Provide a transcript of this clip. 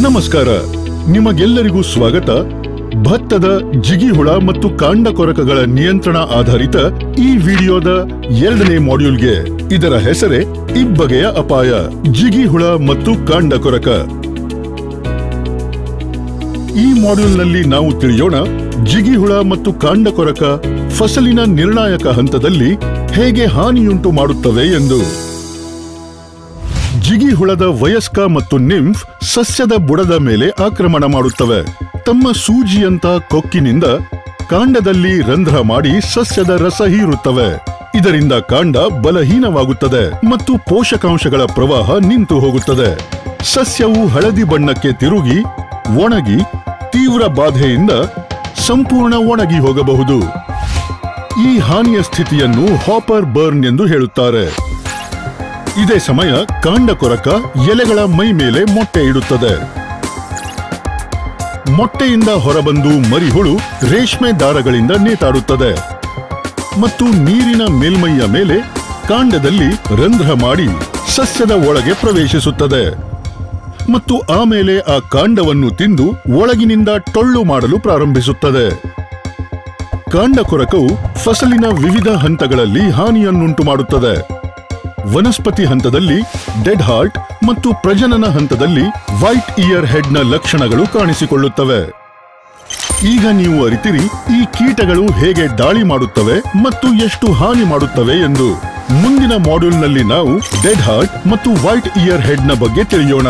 ನಮಸ್ಕಾರ, ನಿಮಗೆಲ್ಲರಿಗೂ ಸ್ವಾಗತ. ಭತ್ತದ ಜಿಗಿಹುಳ ಮತ್ತು ಕಾಂಡ ಕೊರಕಗಳ ನಿಯಂತ್ರಣ ಆಧಾರಿತ ಈ ವಿಡಿಯೋದ 2ನೇ ಮಾಡ್ಯೂಲ್ಗೆ. ಇದರ ಹೆಸರೇ ಇಬ್ಬಗೆಯ ಅಪಾಯ, ಜಿಗಿಹುಳ ಮತ್ತು ಕಾಂಡ ಕೊರಕ. ಈ ಮಾಡ್ಯೂಲ್ನಲ್ಲಿ ನಾವು ತಿಳಿಯೋಣ ಜಿಗಿಹುಳ ಮತ್ತು ಕಾಂಡ ಕೊರಕ ಫಸಲಿನ ನಿರ್ಣಾಯಕ ಹಂತದಲ್ಲಿ ಹೇಗೆ ಹಾನಿಯುಂಟು ಮಾಡುತ್ತವೆ ಎಂದು. ಜಿಗಿಹುಳದ ವಯಸ್ಕ ಮತ್ತು ನಿಂಫ್ ಸಸ್ಯದ ಬುಡದ ಮೇಲೆ ಆಕ್ರಮಣ ಮಾಡುತ್ತವೆ. ತಮ್ಮ ಸೂಜಿಯಂತ ಕೊಕ್ಕಿನಿಂದ ಕಾಂಡದಲ್ಲಿ ರಂಧ್ರ ಮಾಡಿ ಸಸ್ಯದ ರಸ ಹೀರುತ್ತವೆ. ಇದರಿಂದ ಕಾಂಡ ಬಲಹೀನವಾಗುತ್ತದೆ ಮತ್ತು ಪೋಷಕಾಂಶಗಳ ಪ್ರವಾಹ ನಿಂತು ಹೋಗುತ್ತದೆ. ಸಸ್ಯವು ಹಳದಿ ಬಣ್ಣಕ್ಕೆ ತಿರುಗಿ ಒಣಗಿ ತೀವ್ರ ಬಾಧೆಯಿಂದ ಸಂಪೂರ್ಣ ಒಣಗಿ ಹೋಗಬಹುದು. ಈ ಹಾನಿಯ ಸ್ಥಿತಿಯನ್ನು ಹಾಪರ್ ಬರ್ನ್ ಎಂದು ಹೇಳುತ್ತಾರೆ. ಇದೇ ಸಮಯ ಕಾಂಡ ಕೊರಕ ಎಲೆಗಳ ಮೈ ಮೇಲೆ ಮೊಟ್ಟೆ ಇಡುತ್ತದೆ. ಮೊಟ್ಟೆಯಿಂದ ಹೊರಬಂದು ಮರಿಹುಳು ರೇಷ್ಮೆ ದಾರಗಳಿಂದ ನೇತಾಡುತ್ತದೆ ಮತ್ತು ನೀರಿನ ಮೇಲ್ಮೈಯ ಮೇಲೆ ಕಾಂಡದಲ್ಲಿ ರಂಧ್ರ ಮಾಡಿ ಸಸ್ಯದ ಒಳಗೆ ಪ್ರವೇಶಿಸುತ್ತದೆ ಮತ್ತು ಆಮೇಲೆ ಆ ಕಾಂಡವನ್ನು ತಿಂದು ಒಳಗಿನಿಂದ ಟೊಳ್ಳು ಮಾಡಲು ಪ್ರಾರಂಭಿಸುತ್ತದೆ. ಕಾಂಡ ಕೊರಕವು ಫಸಲಿನ ವಿವಿಧ ಹಂತಗಳಲ್ಲಿ ಹಾನಿಯನ್ನುಂಟು ಮಾಡುತ್ತದೆ. ವನಸ್ಪತಿ ಹಂತದಲ್ಲಿ ಡೆಡ್ ಹಾರ್ಟ್ ಮತ್ತು ಪ್ರಜನನ ಹಂತದಲ್ಲಿ ವೈಟ್ ಇಯರ್ ಹೆಡ್ನ ಲಕ್ಷಣಗಳು ಕಾಣಿಸಿಕೊಳ್ಳುತ್ತವೆ. ಈಗ ನೀವು ಅರಿತಿರಿ ಈ ಕೀಟಗಳು ಹೇಗೆ ದಾಳಿ ಮಾಡುತ್ತವೆ ಮತ್ತು ಎಷ್ಟು ಹಾನಿ ಮಾಡುತ್ತವೆ ಎಂದು. ಮುಂದಿನ ಮಾಡ್ಯೂಲ್ನಲ್ಲಿ ನಾವು ಡೆಡ್ ಹಾರ್ಟ್ ಮತ್ತು ವೈಟ್ ಇಯರ್ ಹೆಡ್ನ ಬಗ್ಗೆ ತಿಳಿಯೋಣ.